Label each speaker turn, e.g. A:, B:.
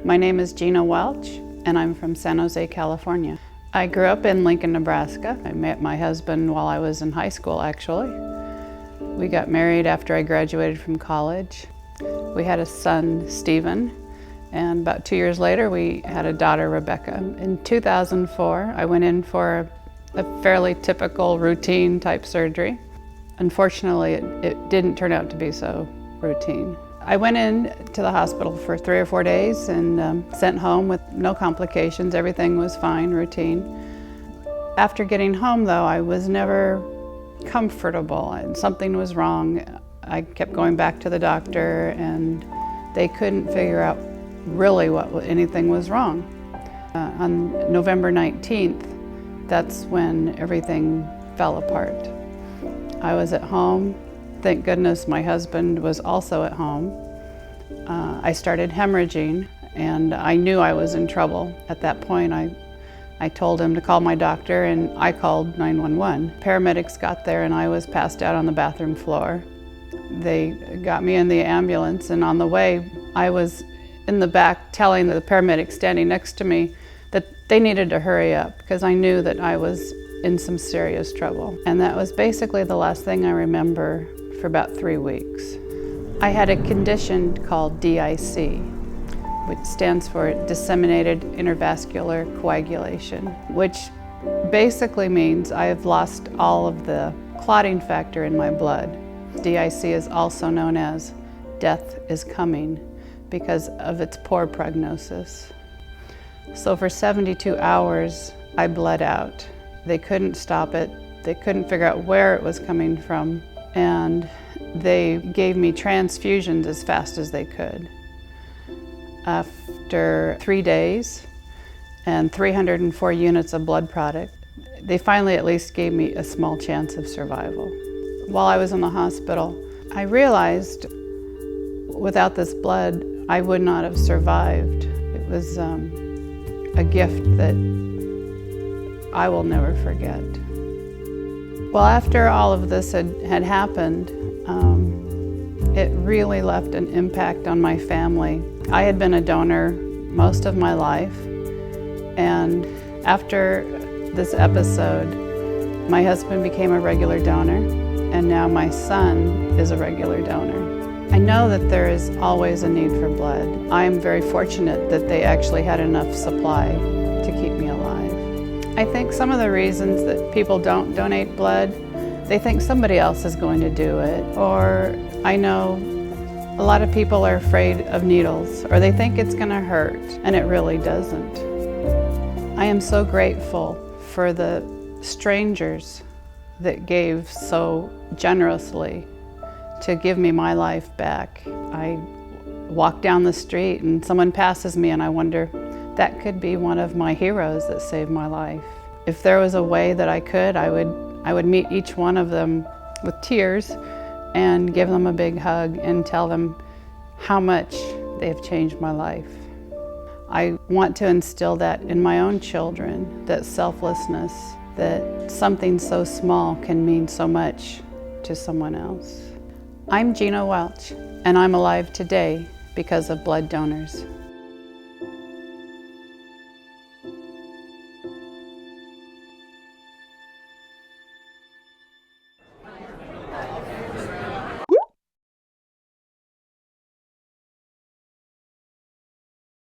A: My name is Gina Welsh, and I'm from San Jose, California. I grew up in Lincoln, Nebraska. I met my husband while I was in high school, actually. We got married after I graduated from college. We had a son, Stephen, and about 2 years later, we had a daughter, Rebecca. In 2004, I went in for a fairly typical routine type surgery. Unfortunately, it didn't turn out to be so routine. I went in to the hospital for 3 or 4 days and sent home with no complications. Everything was fine, routine. After getting home, though, I was never comfortable and something was wrong. I kept going back to the doctor and they couldn't figure out really what anything was wrong. On November 19th, that's when everything fell apart. I was at home. Thank goodness my husband was also at home. I started hemorrhaging and I knew I was in trouble. At that point, I told him to call my doctor and I called 911. Paramedics got there and I was passed out on the bathroom floor. They got me in the ambulance, and on the way, I was in the back telling the paramedics standing next to me that they needed to hurry up because I knew that I was in some serious trouble. And that was basically the last thing I remember for about 3 weeks. I had a condition called DIC, which stands for Disseminated Intervascular Coagulation, which basically means I have lost all of the clotting factor in my blood. DIC is also known as death is coming because of its poor prognosis. So for 72 hours, I bled out. They couldn't stop it. They couldn't figure out where it was coming from. And they gave me transfusions as fast as they could. After 3 days and 304 units of blood product, they finally at least gave me a small chance of survival. While I was in the hospital, I realized without this blood, I would not have survived. It was a gift that I will never forget. Well, after all of this had happened, it really left an impact on my family. I had been a donor most of my life, and after this episode, my husband became a regular donor, and now my son is a regular donor. I know that there is always a need for blood. I am very fortunate that they actually had enough supply to keep me alive. I think some of the reasons that people don't donate blood, they think somebody else is going to do it. Or I know a lot of people are afraid of needles, or they think it's going to hurt, and it really doesn't. I am so grateful for the strangers that gave so generously to give me my life back. I walk down the street and someone passes me and I wonder, that could be one of my heroes that saved my life. If there was a way that I could, I would meet each one of them with tears and give them a big hug and tell them how much they have changed my life. I want to instill that in my own children, that selflessness, that something so small can mean so much to someone else. I'm Gina Welsh, and I'm alive today because of blood donors.